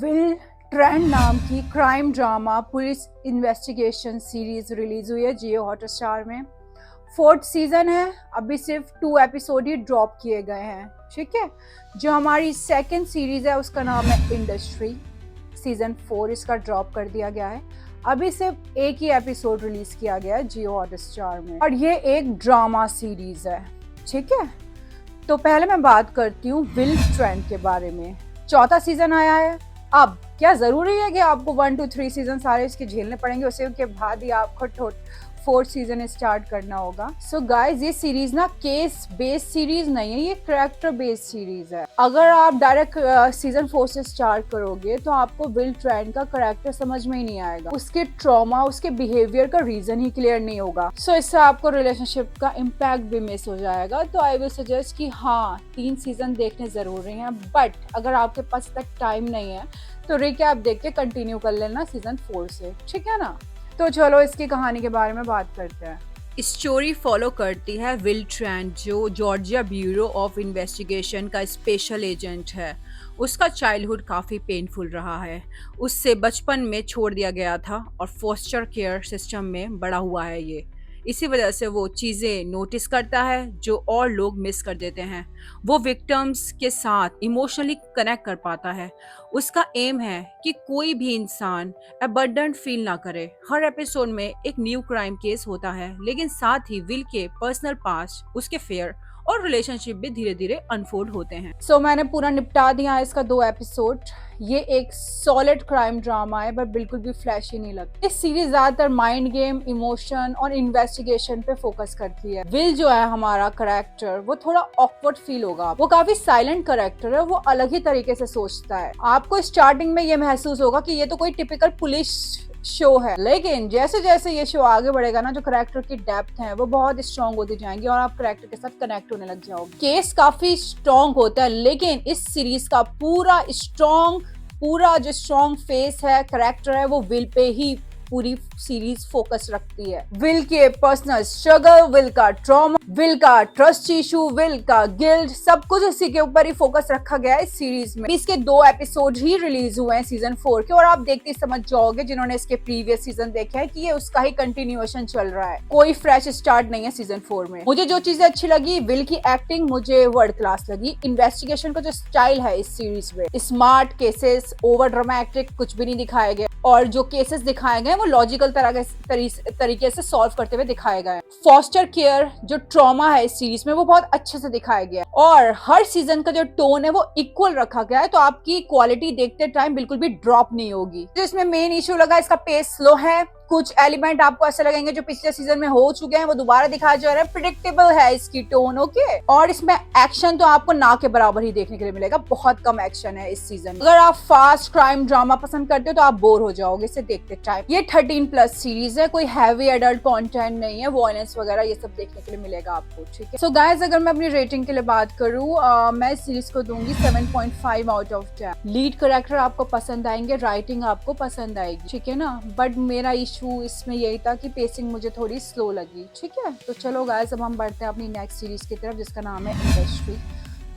Will trend नाम की crime drama police investigation series release हुई है जियो हॉटस्टार में। 4th सीजन है। अभी सिर्फ 2 एपिसोड ही ड्रॉप किए गए हैं। ठीक है, जो हमारी सेकंड सीरीज है उसका नाम है इंडस्ट्री। सीजन 4 इसका ड्रॉप कर दिया गया है। अभी सिर्फ एक ही एपिसोड रिलीज किया गया है जियो हॉटस्टार में और ये एक ड्रामा सीरीज है। ठीक है, तो पहले मैं बात करती हूँ विल ट्रेंड के बारे में। 4था सीजन आया है। अब क्या जरूरी है कि आपको 1 to 3 सीजन सारे इसके झेलने पड़ेंगे, उसके बाद ही आपको 4th सीजन स्टार्ट करना होगा। सो गाइज, ये सीरीज ना केस बेस्ड सीरीज नहीं है, ये कैरेक्टर बेस्ड सीरीज है। अगर आप डायरेक्ट सीजन 4 से स्टार्ट करोगे तो आपको विल ट्रेंड का कैरेक्टर समझ में ही नहीं आएगा, उसके ट्रॉमा, उसके बिहेवियर का रीजन ही क्लियर नहीं होगा। सो इससे आपको रिलेशनशिप का इम्पैक्ट भी मिस हो जाएगा। तो आई विल सजेस्ट कि हाँ, 3 सीजन देखने जरूरी हैं, बट अगर आपके पास तक टाइम नहीं है तो रिकैप देख के कंटिन्यू कर लेना सीजन 4 से। ठीक है ना? तो चलो इसकी कहानी के बारे में बात करते हैं। स्टोरी फॉलो करती है विल ट्रेंड, जो जॉर्जिया ब्यूरो ऑफ इन्वेस्टिगेशन का स्पेशल एजेंट है। उसका चाइल्डहुड काफ़ी पेनफुल रहा है। उससे बचपन में छोड़ दिया गया था और फोस्टर केयर सिस्टम में बड़ा हुआ है ये। इसी वजह से वो चीज़ें नोटिस करता है जो और लोग मिस कर देते हैं। वो विक्टिम्स के साथ इमोशनली कनेक्ट कर पाता है। उसका एम है कि कोई भी इंसान अबंडन्ट फील ना करे। हर एपिसोड में एक न्यू क्राइम केस होता है, लेकिन साथ ही विल के पर्सनल पास्ट, उसके फेयर और रिलेशनशिप भी धीरे धीरे अनफोल्ड होते हैं। सो मैंने पूरा निपटा दिया है इसका 2 एपिसोड। ये एक सॉलिड क्राइम ड्रामा है, बट बिल्कुल भी फ्लैशी नहीं लगती। इस सीरीज ज्यादातर माइंड गेम, इमोशन और इन्वेस्टिगेशन पे फोकस करती है। विल जो है हमारा कैरेक्टर, वो थोड़ा ऑकवर्ड फील होगा। वो काफी साइलेंट कैरेक्टर है, वो अलग ही तरीके से सोचता है। आपको स्टार्टिंग में ये महसूस होगा कि ये तो कोई टिपिकल पुलिस शो है, लेकिन जैसे जैसे ये शो आगे बढ़ेगा ना, जो कैरेक्टर की डेप्थ है वो बहुत स्ट्रॉन्ग होती जाएंगी और आप कैरेक्टर के साथ कनेक्ट होने लग जाओगे। केस काफी स्ट्रॉन्ग होता है, लेकिन इस सीरीज का पूरा जो स्ट्रॉन्ग फेस है, कैरेक्टर है, वो विल पे ही पूरी सीरीज फोकस रखती है। विल के पर्सनल स्ट्रगल, विल का ट्रॉमा, विल का ट्रस्ट इशू, विल का गिल्ट, सब कुछ इसी के ऊपर ही फोकस रखा गया है इस सीरीज में। इसके 2 एपिसोड ही रिलीज हुए हैं सीजन 4 के, और आप देखते ही समझ जाओगे जिन्होंने इसके प्रीवियस सीजन देखे हैं कि ये उसका ही कंटिन्यूएशन चल रहा है। कोई फ्रेश स्टार्ट नहीं है सीजन 4 में। मुझे जो चीजें अच्छी लगी, विल की एक्टिंग मुझे वर्ल्ड क्लास लगी। इन्वेस्टिगेशन का जो स्टाइल है इस सीरीज में, स्मार्ट केसेस, ओवर ड्रामेटिक कुछ भी नहीं दिखाए गए, और जो केसेस दिखाए गए वो लॉजिकल तरीके से सॉल्व करते हुए दिखाए गए। फॉस्टर केयर जो ट्रॉमा है इस सीरीज में, वो बहुत अच्छे से दिखाया गया, और हर सीजन का जो टोन है वो इक्वल रखा गया है, तो आपकी क्वालिटी देखते टाइम बिल्कुल भी ड्रॉप नहीं होगी। जो इसमें मेन इशू लगा, इसका पेस स्लो है। कुछ एलिमेंट आपको ऐसे लगेंगे जो पिछले सीजन में हो चुके हैं, वो दोबारा दिखाया जा रहा है। प्रिडिक्टेबल है इसकी टोन, ओके। और इसमें एक्शन तो आपको ना के बराबर ही देखने के लिए मिलेगा, बहुत कम एक्शन है इस सीजन। अगर आप फास्ट क्राइम ड्रामा पसंद करते हो तो आप बोर हो जाओगे इसे देखते टाइम। ये 13+ सीरीज है, कोई हैवी एडल्ट कंटेंट नहीं है, वॉयलेंस वगैरह ये सब देखने के लिए मिलेगा आपको। ठीक है, सो गाइस, अगर मैं अपनी रेटिंग के लिए बात करूँ, मैं इस सीरीज को दूंगी 7.5 आउट ऑफ 10। लीड कैरेक्टर आपको पसंद आएंगे, राइटिंग आपको पसंद आएगी, ठीक है ना, बट मेरा इसमें यही था कि पेसिंग मुझे थोड़ी स्लो लगी। ठीक है, तो चलो गाइस, अब हम बढ़ते हैं अपनी नेक्स्ट सीरीज की तरफ, जिसका नाम है इंडस्ट्री।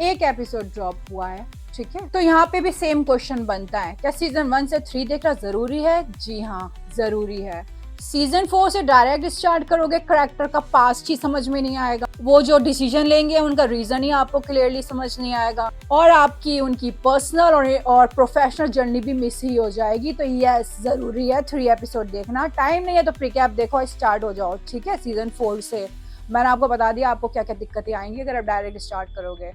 एक एपिसोड ड्रॉप हुआ है। ठीक है, तो यहाँ पे भी सेम क्वेश्चन बनता है, क्या सीजन 1 से 3 देखना जरूरी है? जी हाँ, जरूरी है। सीजन 4 से डायरेक्ट स्टार्ट करोगे, कैरेक्टर का पास्ट ही समझ में नहीं आएगा, वो जो डिसीजन लेंगे उनका रीजन ही आपको क्लियरली समझ नहीं आएगा, और आपकी उनकी पर्सनल और प्रोफेशनल जर्नी भी मिस ही हो जाएगी। तो यस, जरूरी है 3 एपिसोड देखना। टाइम नहीं है तो प्रीकैप देखो, स्टार्ट हो जाओ। ठीक है, सीजन 4 से मैंने आपको बता दिया आपको क्या क्या दिक्कतें आएंगी अगर आप डायरेक्ट स्टार्ट करोगे।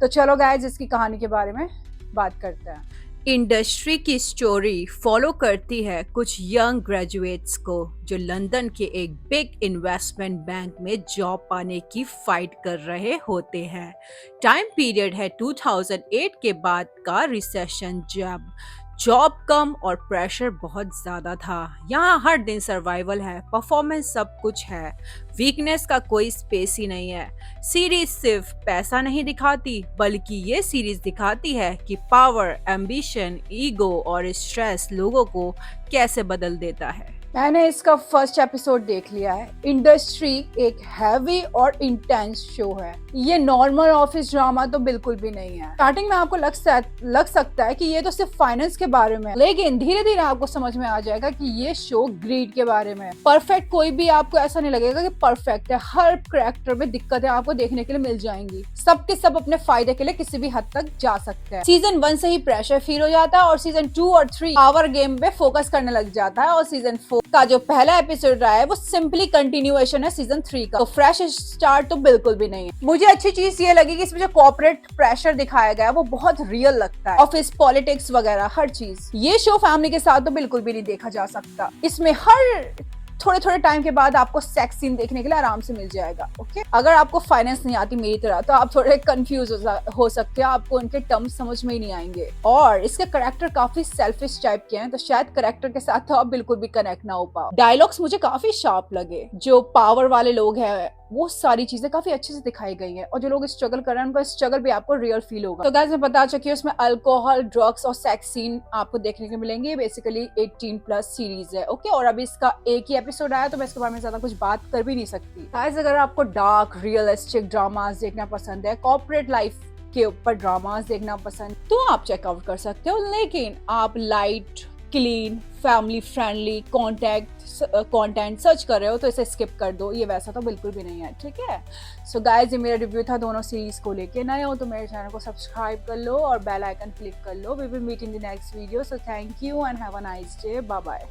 तो चलो गाइस, इसकी कहानी के बारे में बात करते हैं। इंडस्ट्री की स्टोरी फॉलो करती है कुछ यंग ग्रेजुएट्स को जो लंदन के एक बिग इन्वेस्टमेंट बैंक में जॉब पाने की फाइट कर रहे होते हैं। टाइम पीरियड है 2008 के बाद का रिसेशन, जब जॉब कम और प्रेशर बहुत ज़्यादा था। यहाँ हर दिन सर्वाइवल है, परफॉर्मेंस सब कुछ है, वीकनेस का कोई स्पेस ही नहीं है। सीरीज सिर्फ पैसा नहीं दिखाती, बल्कि ये सीरीज दिखाती है कि पावर, एम्बिशन, ईगो और स्ट्रेस लोगों को कैसे बदल देता है। मैंने इसका फर्स्ट एपिसोड देख लिया है। इंडस्ट्री एक हैवी और इंटेंस शो है। ये नॉर्मल ऑफिस ड्रामा तो बिल्कुल भी नहीं है। स्टार्टिंग में आपको लग सकता है कि ये तो सिर्फ फाइनेंस के बारे में, लेकिन धीरे धीरे आपको समझ में आ जाएगा कि ये शो ग्रीड के बारे में। परफेक्ट कोई भी आपको ऐसा नहीं लगेगा कि परफेक्ट है। हर कैरेक्टर में दिक्कतें आपको देखने के लिए मिल जाएंगी। सबके सब अपने फायदे के लिए किसी भी हद तक जा सकते हैं। सीजन 1 से ही प्रेशर फील हो जाता है और सीजन 2 और 3 पावर गेम पे फोकस करने लग जाता है और सीजन 4 का जो पहला एपिसोड रहा है वो सिंपली कंटिन्यूएशन है सीजन 3 का। तो फ्रेश स्टार्ट तो बिल्कुल भी नहीं है। मुझे अच्छी चीज ये लगी कि इसमें जो कॉर्पोरेट प्रेशर दिखाया गया है वो बहुत रियल लगता है। ऑफिस पॉलिटिक्स वगैरह हर चीज। ये शो फैमिली के साथ तो बिल्कुल भी नहीं देखा जा सकता। इसमें हर थोड़े थोड़े टाइम के बाद आपको सेक्स सीन देखने के लिए आराम से मिल जाएगा। ओके, अगर आपको फाइनेंस नहीं आती मेरी तरह तो आप थोड़े कंफ्यूज हो सकते हैं। आपको उनके टर्म्स समझ में ही नहीं आएंगे। और इसके करेक्टर काफी सेल्फिश टाइप के हैं, तो शायद करेक्टर के साथ तो आप बिल्कुल भी कनेक्ट ना हो पाओ। डायलॉग्स मुझे काफी शार्प लगे। जो पावर वाले लोग हैं वो सारी चीजें काफी अच्छे से दिखाई गई हैं और जो लोग स्ट्रगल कर रहे हैं उनका स्ट्रगल भी आपको रियल फील होगा। तो गाइस मैं बता चुकी हूँ उसमें अल्कोहल, ड्रग्स और सेक्स सीन आपको देखने को मिलेंगे। बेसिकली 18+ सीरीज है। ओके, और अभी इसका एक ही एपिसोड आया तो मैं इसके बारे में ज्यादा कुछ बात कर भी नहीं सकती। गाइस अगर आपको डार्क रियलिस्टिक ड्रामास देखना पसंद है, कॉर्पोरेट लाइफ के ऊपर ड्रामास देखना पसंद, तो आप चेकआउट कर सकते हो। लेकिन आप light, clean, family friendly content search कर रहे हो तो इसे स्किप कर दो। ये वैसा तो बिल्कुल भी नहीं है, ठीक है। सो गाइस ये मेरा रिव्यू था दोनों सीरीज को लेके। नए हो तो मेरे चैनल को सब्सक्राइब कर लो और बेल आइकन क्लिक कर लो। We will meet in the next video. So thank you and have a nice day. Bye bye.